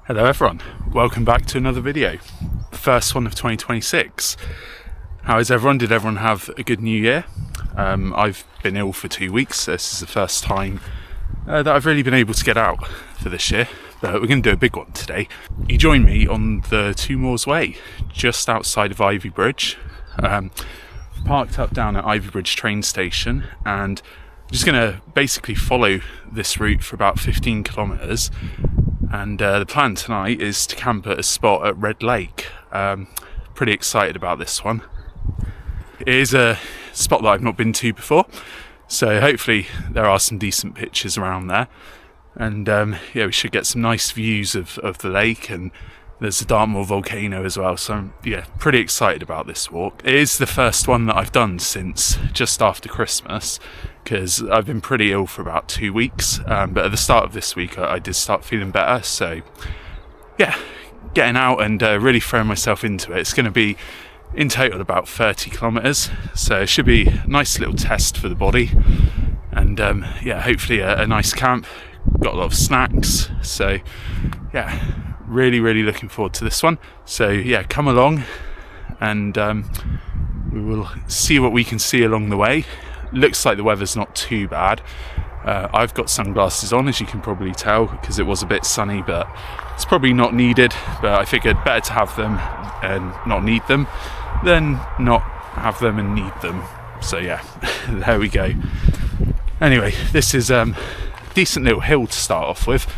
Hello everyone, welcome back to another video, the first one of 2026. How is everyone? Did everyone have a good new year? I've been ill for 2 weeks, so this is the first time that I've really been able to get out for this year, but we're going to do a big one today. You join me on the Two Moors Way, just outside of Ivybridge. Parked up down at Ivybridge train station, and I'm just going to basically follow this route for about 15 kilometres. And the plan tonight is to camp at a spot at Red Lake. Pretty excited about this one. It is a spot that I've not been to before, so hopefully there are some decent pictures around there. And yeah, we should get some nice views of the lake, and there's the Dartmoor Volcano as well. So I'm pretty excited about this walk. It is the first one that I've done since just after Christmas, because I've been pretty ill for about 2 weeks, but at the start of this week I did start feeling better. So yeah, getting out and really throwing myself into it. It's going to be in total about 30 kilometres, so it should be a nice little test for the body, and yeah, hopefully a nice camp. Got a lot of snacks, so yeah, really looking forward to this one. So yeah, come along and we will see what we can see along the way. Looks like the weather's not too bad. I've got sunglasses on, as you can probably tell, because it was a bit sunny, but it's probably not needed. But I figured better to have them and not need them than not have them and need them. So yeah, there we go. Anyway, this is a decent little hill to start off with,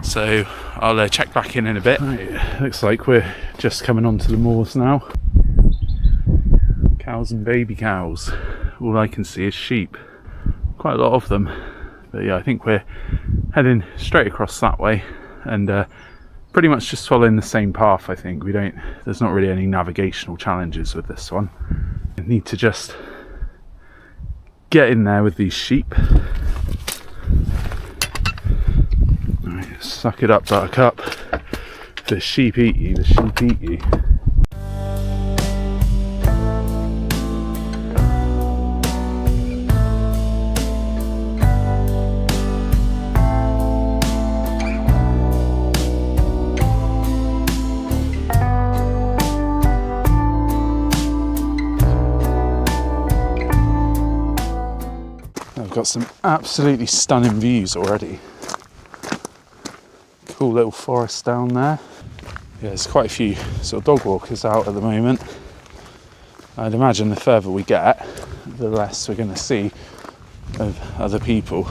so I'll check back in a bit. Right, looks like we're just coming onto the moors now. Cows and baby cows. All I can see is sheep, quite a lot of them, but yeah, I think we're heading straight across that way, and pretty much just following the same path. I think there's not really any navigational challenges with this one. I need to just get in there with these sheep. Right, suck it up, buttercup. The sheep eat you, the sheep eat you. I've got some absolutely stunning views already. Cool little forest down there. Yeah, there's quite a few sort of dog walkers out at the moment. I'd imagine the further we get, the less we're going to see of other people.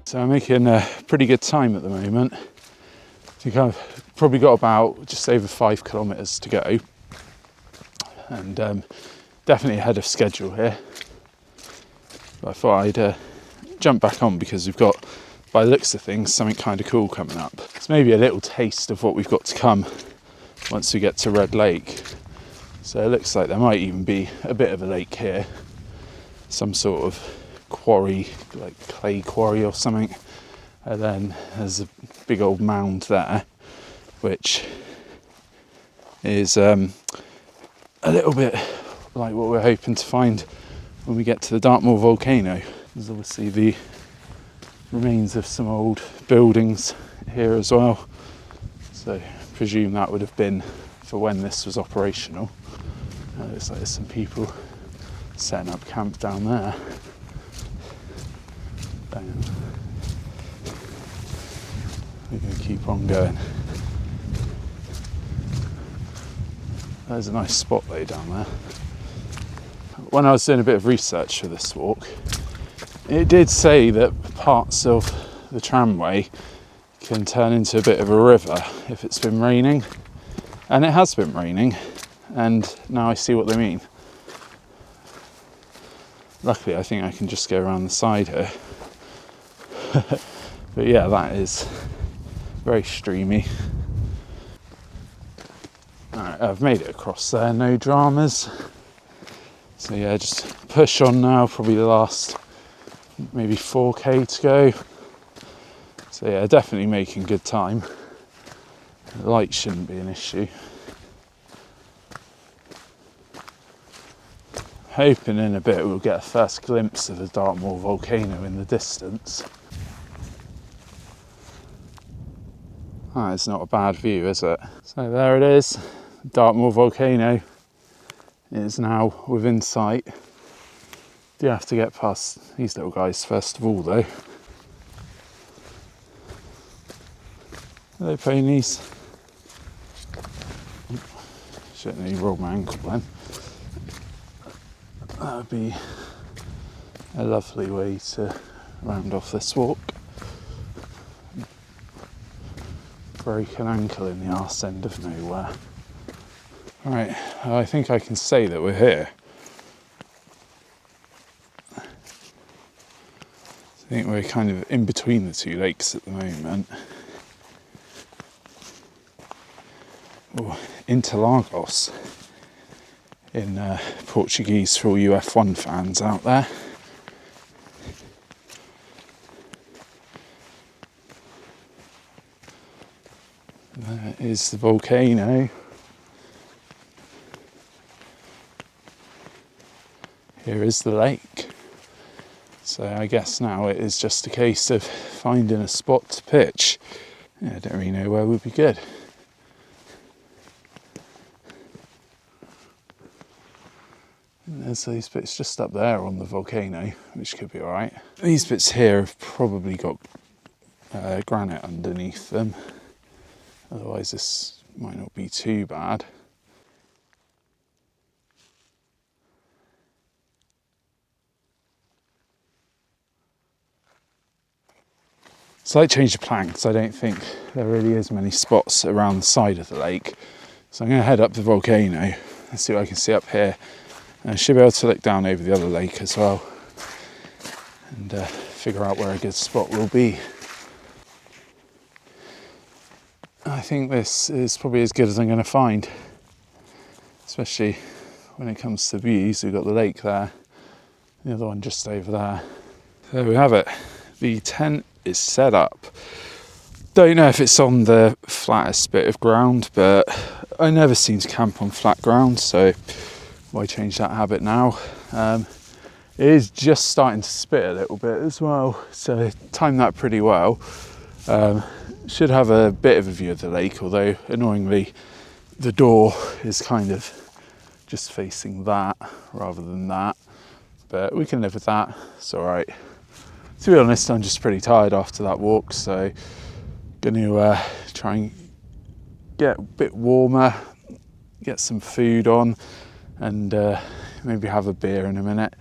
So I'm making a pretty good time at the moment. I think I've probably got about just over 5 kilometres to go, and definitely ahead of schedule here. But I thought I'd jump back on because we've got, by the looks of things, something kind of cool coming up. It's maybe a little taste of what we've got to come once we get to Red Lake. So it looks like there might even be a bit of a lake here, some sort of quarry, like clay quarry or something, and then there's a big old mound there, which is a little bit like what we're hoping to find when we get to the Dartmoor Volcano. There's obviously the remains of some old buildings here as well, so I presume that would have been for when this was operational. Looks like there's some people setting up camp down there. We're going to keep on going. There's a nice spot though down there. When I was doing a bit of research for this walk, it did say that parts of the tramway can turn into a bit of a river if it's been raining, and it has been raining, and now I see what they mean. Luckily I think I can just go around the side here. But yeah, that is very streamy. Alright, I've made it across there, no dramas. So yeah, just push on now, probably the last maybe 4k to go. So yeah, definitely making good time. The light shouldn't be an issue. Hoping in a bit we'll get a first glimpse of the Dartmoor Volcano in the distance. Ah, it's not a bad view, is it? So there it is, Dartmoor Volcano is now within sight. Do have to get past these little guys first of all though. Hello ponies. Shouldn't nearly roll my ankle then. That would be a lovely way to round off this walk. Break an ankle in the arse end of nowhere. Right, I think I can say that we're here. I think we're kind of in between the two lakes at the moment. Oh, Interlagos in Portuguese for all you F1 fans out there. There is the volcano. Here is the lake. So I guess now it is just a case of finding a spot to pitch. Yeah, I don't really know where would be good. And there's these bits just up there on the volcano, which could be alright. These bits here have probably got granite underneath them. Otherwise this might not be too bad. Slight change of plan because I don't think there really is many spots around the side of the lake. So I'm going to head up the volcano and see what I can see up here. And I should be able to look down over the other lake as well and figure out where a good spot will be. I think this is probably as good as I'm going to find, especially when it comes to views. We've got the lake there, the other one just over there. There we have it. The tent is set up. Don't know if it's on the flattest bit of ground, but I never seem to camp on flat ground, so why change that habit now? It is just starting to spit a little bit as well, so timed that pretty well. Should have a bit of a view of the lake, although annoyingly the door is kind of just facing that rather than that, but we can live with that. It's all right. To be honest, I'm just pretty tired after that walk, so going to try and get a bit warmer, get some food on, and maybe have a beer in a minute.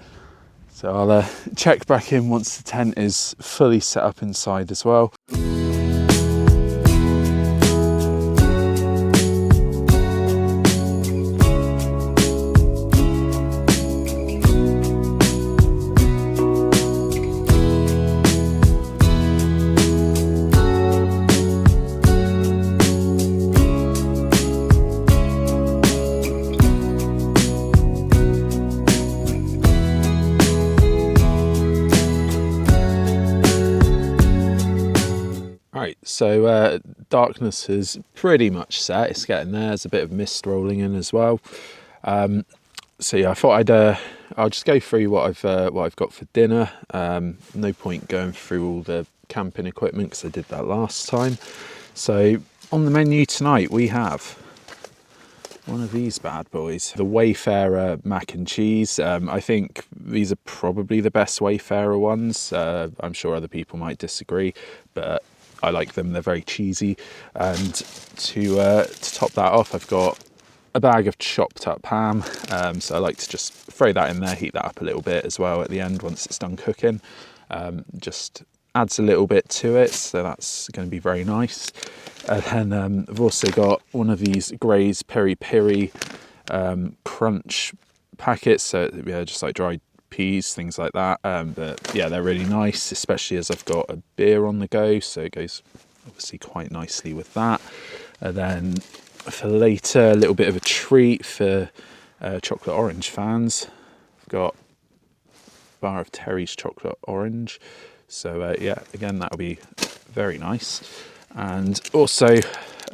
So I'll check back in once the tent is fully set up inside as well. So darkness is pretty much set. It's getting there. There's a bit of mist rolling in as well. So yeah, I thought I'll just go through what I've got for dinner. No point going through all the camping equipment because I did that last time. So on the menu tonight we have one of these bad boys, the Wayfarer mac and cheese. I think these are probably the best Wayfarer ones. I'm sure other people might disagree, but I like them. They're very cheesy. And to top that off, I've got a bag of chopped up ham, so I like to just throw that in there, heat that up a little bit as well at the end once it's done cooking. Just adds a little bit to it, so that's going to be very nice. And then I've also got one of these Gray's Peri Peri crunch packets, so yeah, just like dried peas, things like that. But yeah, they're really nice, especially as I've got a beer on the go, so it goes obviously quite nicely with that. And then for later, a little bit of a treat for chocolate orange fans. I've got a bar of Terry's chocolate orange, so yeah, again, that'll be very nice. And also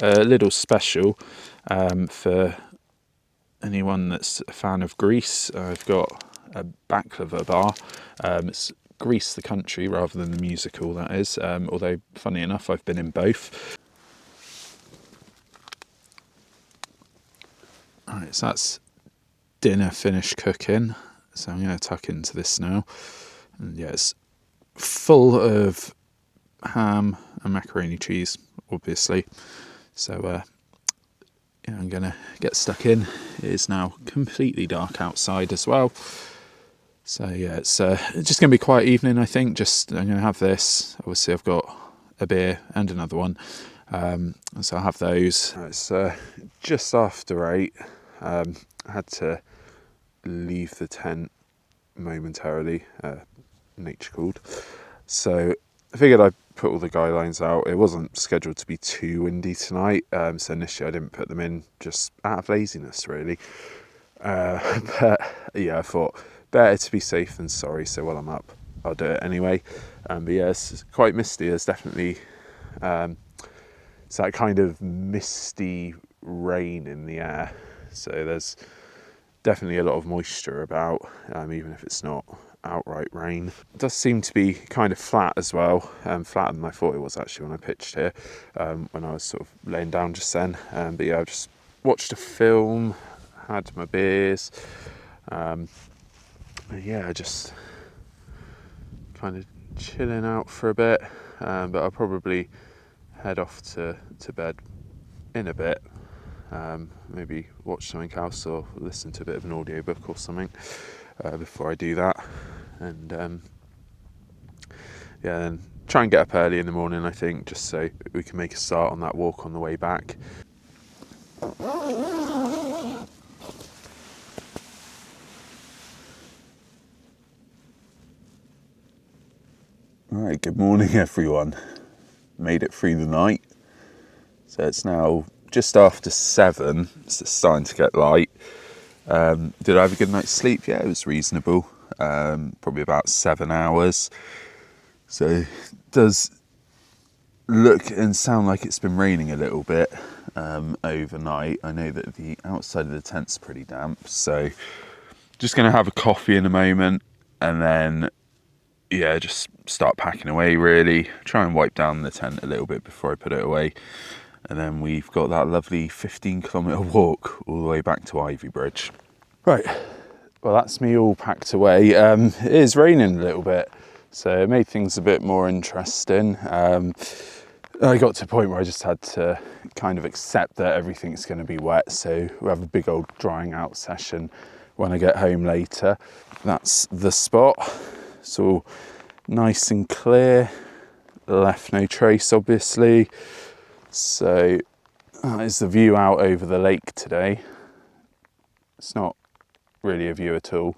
a little special for anyone that's a fan of Greece. I've got a baklava bar. It's Grease the country rather than the musical, that is, although funny enough I've been in both. Alright, so that's dinner finished cooking, so I'm going to tuck into this now. And yeah, it's full of ham and macaroni cheese, obviously, so yeah, I'm going to get stuck in. It is now completely dark outside as well, so yeah, it's just going to be a quiet evening, I think. I'm going to have this, obviously I've got a beer and another one, so I'll have those. It's just after 8. I had to leave the tent momentarily, nature called, so I figured I'd put all the guy lines out. It wasn't scheduled to be too windy tonight, so initially I didn't put them in just out of laziness, really. But yeah, I thought better to be safe than sorry, so while I'm up I'll do it anyway. But yeah, it's quite misty. There's definitely it's that kind of misty rain in the air, so there's definitely a lot of moisture about, even if it's not outright rain. It does seem to be kind of flat as well, flatter than I thought it was actually when I pitched here, when I was sort of laying down just then. But yeah, I just watched a film, had my beers, and yeah, just kind of chilling out for a bit, but I'll probably head off to bed in a bit. Maybe watch something else or listen to a bit of an audiobook or something before I do that, and yeah, then try and get up early in the morning, I think, just so we can make a start on that walk on the way back. Alright, good morning everyone. Made it through the night, so it's now just after 7, so it's starting to get light. Did I have a good night's sleep? Yeah, it was reasonable, probably about 7 hours. So it does look and sound like it's been raining a little bit overnight. I know that the outside of the tent's pretty damp, so just going to have a coffee in a moment, and then yeah, just start packing away really. Try and wipe down the tent a little bit before I put it away. And then we've got that lovely 15-kilometre walk all the way back to Ivybridge. Right, well that's me all packed away. It is raining a little bit, so it made things a bit more interesting. I got to a point where I just had to kind of accept that everything's going to be wet, so we'll have a big old drying out session when I get home later. That's the spot. It's all nice and clear, left no trace obviously. So that is the view out over the lake today. It's not really a view at all.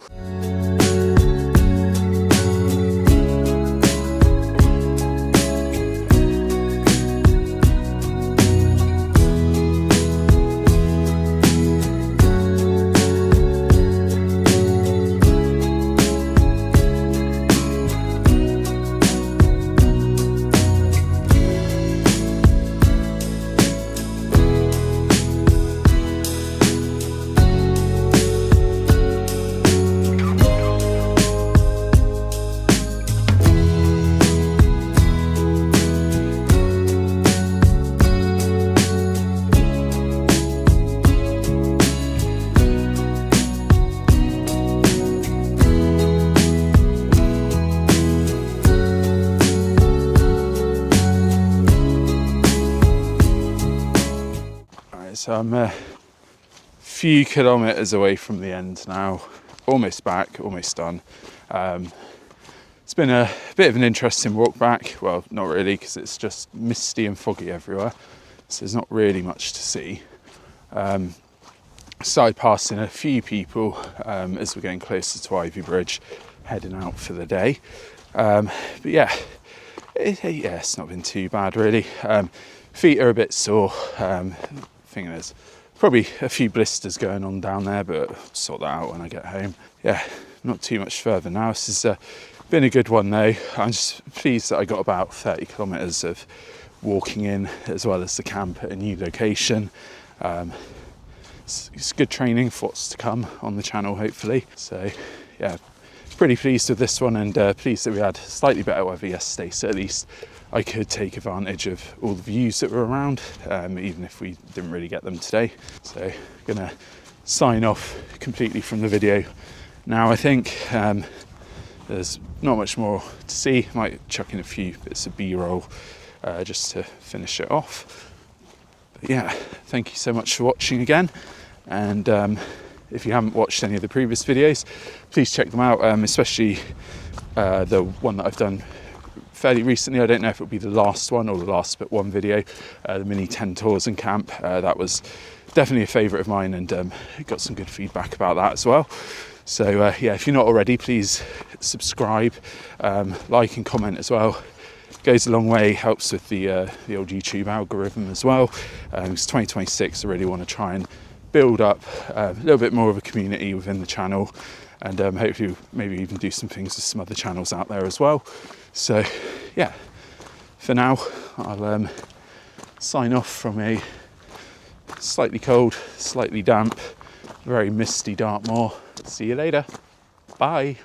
So I'm few kilometres away from the end now. Almost back, almost done. It's been a bit of an interesting walk back. Well, not really, because it's just misty and foggy everywhere. So there's not really much to see. Started passing a few people as we're getting closer to Ivybridge, heading out for the day. But yeah, it's not been too bad really. Feet are a bit sore. Thing is, probably a few blisters going on down there, but I'll sort that out when I get home. Yeah, not too much further now. This has been a good one though. I'm just pleased that I got about 30 kilometres of walking in, as well as the camp at a new location. It's good training for what's to come on the channel, hopefully. So yeah, pretty pleased with this one, and pleased that we had slightly better weather yesterday, so at least I could take advantage of all the views that were around, even if we didn't really get them today. So I'm gonna sign off completely from the video now. I think there's not much more to see. Might chuck in a few bits of B-roll just to finish it off. But yeah, thank you so much for watching again, and if you haven't watched any of the previous videos, please check them out, especially the one that I've done fairly recently. I don't know if it'll be the last one or the last but one video, the mini 10 tours and camp. That was definitely a favourite of mine, and got some good feedback about that as well. So yeah, if you're not already, please subscribe, like and comment as well. Goes a long way, helps with the old YouTube algorithm as well. It's 2026, I really want to try and build up a little bit more of a community within the channel, and hopefully maybe even do some things with some other channels out there as well. So yeah, for now I'll sign off from a slightly cold, slightly damp, very misty Dartmoor. See you later. Bye.